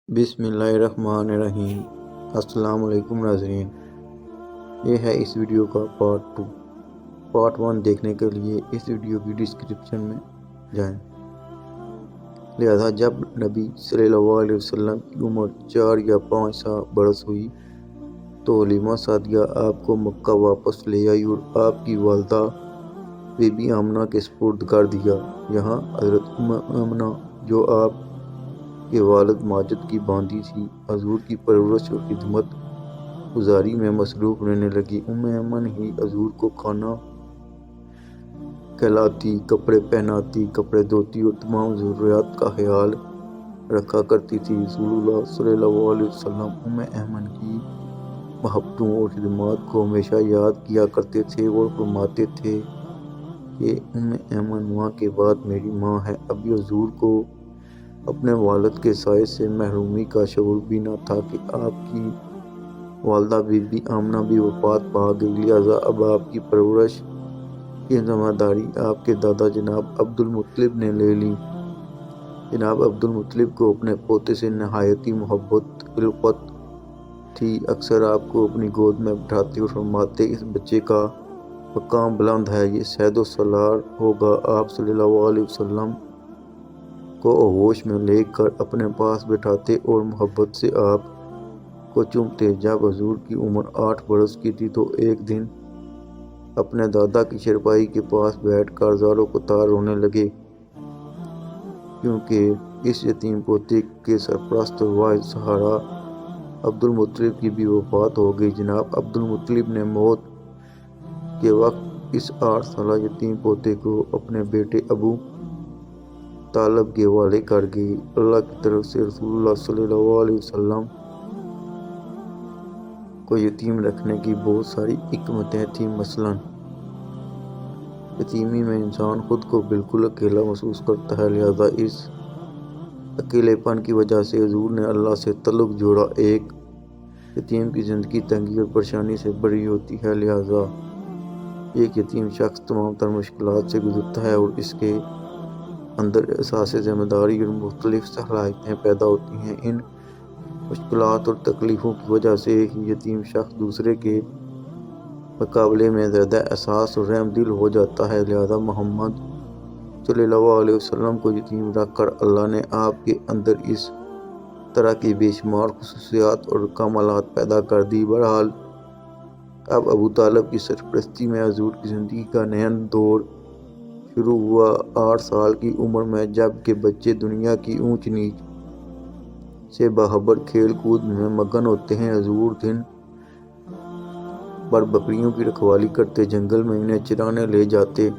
بسم اللہ الرحمن الرحیم۔ السلام علیکم ناظرین، یہ ہے اس ویڈیو کا پارٹ 2۔ پارٹ 1 دیکھنے کے لیے اس ویڈیو کی ڈسکرپشن میں جائیں۔ لہذا جب نبی صلی اللہ علیہ وسلم کی عمر 4 یا 5 برس ہوئی تو حلیمہ سعدیہ آپ کو مکہ واپس لے آئی اور آپ کی والدہ بی بی آمنہ کے سپرد کر دیا۔ یہاں حضرت آمنہ جو آپ کے والد ماجد کی باندھی تھی، حضور کی پرورش اور خدمت گزاری میں مصروف رہنے لگی۔ ایمن ہی حضور کو کھانا کھلاتی، کپڑے پہناتی، کپڑے دھوتی اور تمام ضروریات کا خیال رکھا کرتی تھی۔ رسول اللہ صلی اللہ علیہ وسلم ایمن کی محبتوں اور خدمات کو ہمیشہ یاد کیا کرتے تھے اور فرماتے تھے کہ ایمن ماں کے بعد میری ماں ہے۔ ابھی حضور کو اپنے والد کے سائے سے محرومی کا شعور بھی نہ تھا کہ آپ کی والدہ بی بی آمنہ بھی وفات پا گئی، لہٰذا اب آپ کی پرورش کی ذمہ داری آپ کے دادا جناب عبد المطلب نے لے لی۔ جناب عبد المطلب کو اپنے پوتے سے نہایت محبت الفت تھی۔ اکثر آپ کو اپنی گود میں بٹھاتے اور فرماتے، اس بچے کا مقام بلند ہے، یہ سید و سالار ہوگا۔ آپ صلی اللہ علیہ وسلم کو آغوش میں لے کر اپنے پاس بٹھاتے اور محبت سے آپ کو چومتے۔ جب حضور کی عمر 8 برس کی تھی تو ایک دن اپنے دادا کی چارپائی کے پاس بیٹھ کر زاروں قطار رونے لگے، کیونکہ اس یتیم پوتے کے سرپرست اور واحد سہارا عبد المطلب کی بھی وفات ہو گئی۔ جناب عبد المطلب نے موت کے وقت اس 8 سالہ یتیم پوتے کو اپنے بیٹے ابو طالب کے حوالے کر گئی۔ اللہ کی طرف سے رسول اللہ صلی اللہ علیہ وسلم کو یتیم رکھنے کی بہت ساری حکمتیں تھیں۔ مثلاً یتیمی میں انسان خود کو بالکل اکیلا محسوس کرتا ہے، لہذا اس اکیلے پن کی وجہ سے حضور نے اللہ سے تعلق جوڑا۔ ایک یتیم کی زندگی تنگی اور پریشانی سے بھری ہوتی ہے، لہذا ایک یتیم شخص تمام تر مشکلات سے گزرتا ہے اور اس کے اندر احساس ذمہ داری اور مختلف صلاحیتیں پیدا ہوتی ہیں۔ ان مشکلات اور تکلیفوں کی وجہ سے ہی یتیم شخص دوسرے کے مقابلے میں زیادہ حساس اور رحم دل ہو جاتا ہے، لہذا محمد صلی اللہ علیہ وسلم کو یتیم رکھ کر اللہ نے آپ کے اندر اس طرح کی بے شمار خصوصیات اور کمالات پیدا کر دی۔ بہرحال اب ابو طالب کی سرپرستی میں حضور کی زندگی کا نیا دور شروع ہوا۔ 8 سال کی عمر میں جب کہ بچے دنیا کی اونچ نیچ سے باخبر کھیل کود میں مگن ہوتے ہیں، حضور دن بھر بکریوں کی رکھوالی کرتے، جنگل میں انہیں چرانے لے جاتے،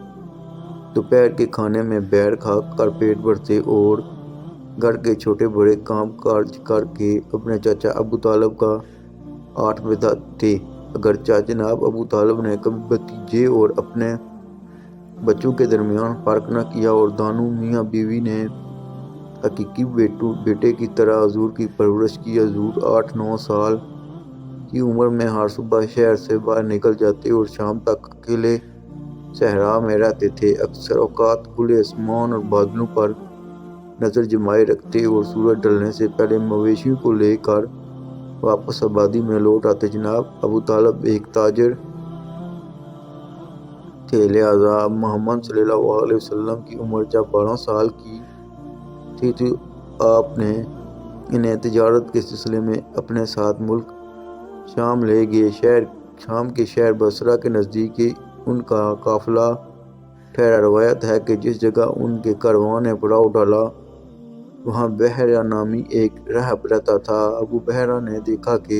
دوپہر کے کھانے میں بیر کھا کر پیٹ بھرتے اور گھر کے چھوٹے بڑے کام کاج کر کے اپنے چچا ابو طالب کا آٹھ بتاتے۔ اگرچہ جناب ابو طالب نے کبھی بھتیجے اور اپنے بچوں کے درمیان فرق نہ کیا اور دونوں میاں بیوی نے حقیقی بیٹے کی طرح حضور کی پرورش کی۔ حضور 8-9 سال کی عمر میں ہر صبح شہر سے باہر نکل جاتے اور شام تک اکیلے صحرا میں رہتے تھے۔ اکثر اوقات کھلے آسمان اور بادلوں پر نظر جمائے رکھتے اور سورج ڈھلنے سے پہلے مویشیوں کو لے کر واپس آبادی میں لوٹ آتے۔ جناب ابو طالب ایک تاجر تھے، لہذا محمد صلی اللہ علیہ وسلم کی عمر جب 12 سال کی تھی تو آپ نے انہیں تجارت کے سلسلے میں اپنے ساتھ ملک شام لے گئے۔ شام کے شہر بصرہ کے نزدیک ان کا قافلہ ٹھہرا۔ روایت ہے کہ جس جگہ ان کے کاروان نے پڑاؤ ڈالا وہاں بحیرہ نامی ایک راہب رہتا تھا۔ ابو بحیرہ نے دیکھا کہ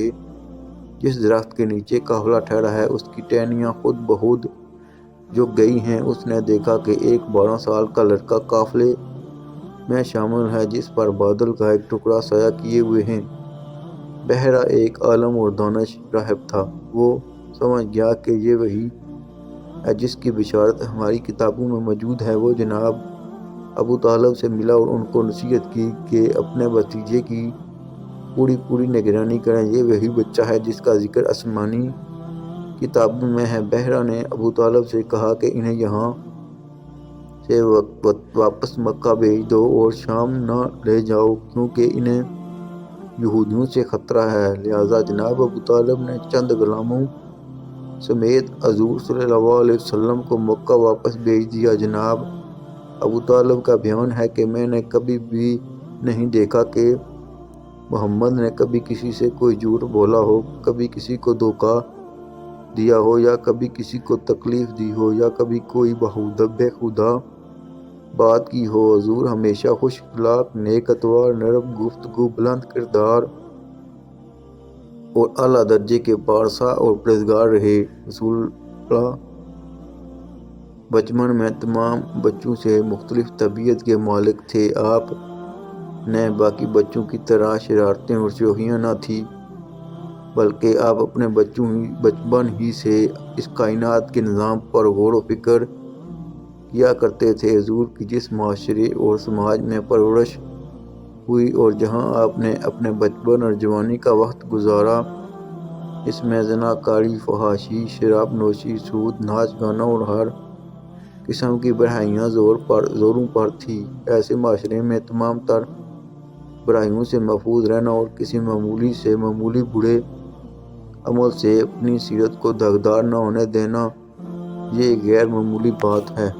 جس درخت کے نیچے قافلہ ٹھہرا ہے اس کی ٹہنیاں خود بخود جھک گئی ہیں۔ اس نے دیکھا کہ ایک 12 سال کا لڑکا قافلے میں شامل ہے جس پر بادل کا ایک ٹکڑا سایہ کیے ہوئے ہے۔ بحیرہ ایک عالم اور دانش راہب تھا۔ وہ سمجھ گیا کہ یہ وہی ہے جس کی بشارت ہماری کتابوں میں موجود ہے۔ وہ جناب ابو طالب سے ملا اور ان کو نصیحت کی کہ اپنے بھتیجے کی پوری نگرانی کریں، یہ وہی بچہ ہے جس کا ذکر آسمانی کتابوں میں ہے۔ بحیرہ نے ابو طالب سے کہا کہ انہیں یہاں سے واپس مکہ بھیج دو اور شام نہ لے جاؤ، کیونکہ انہیں یہودیوں سے خطرہ ہے، لہذا جناب ابو طالب نے چند غلاموں سمیت حضور صلی اللہ علیہ وسلم کو مکہ واپس بھیج دیا۔ جناب ابو طالب کا بیان ہے کہ میں نے کبھی بھی نہیں دیکھا کہ محمد نے کبھی کسی سے کوئی جھوٹ بولا ہو، کبھی کسی کو دھوکہ دیا ہو یا کبھی کسی کو تکلیف دی ہو یا کبھی کوئی بے خدا بات کی ہو۔ حضور ہمیشہ خوش اخلاق، نیک اتوار، نرم گفتگو، بلند کردار اور اعلیٰ درجے کے پارسا اور پرہیزگار رہے۔ رسول اللہ بچپن میں تمام بچوں سے مختلف طبیعت کے مالک تھے۔ آپ نے باقی بچوں کی طرح شرارتیں اور شوخیاں نہ تھیں، بلکہ آپ اپنے بچپن ہی سے اس کائنات کے نظام پر غور و فکر کیا کرتے تھے۔ حضور کی جس معاشرے اور سماج میں پرورش ہوئی اور جہاں آپ نے اپنے بچپن اور جوانی کا وقت گزارا، اس میں زناکاری، فحاشی، شراب نوشی، سود، ناچ گانا اور ہر قسم کی برائیاں زوروں پر تھیں۔ ایسے معاشرے میں تمام تر برائیوں سے محفوظ رہنا اور کسی معمولی سے معمولی برے عمل سے اپنی سیرت کو داغدار نہ ہونے دینا، یہ غیر معمولی بات ہے۔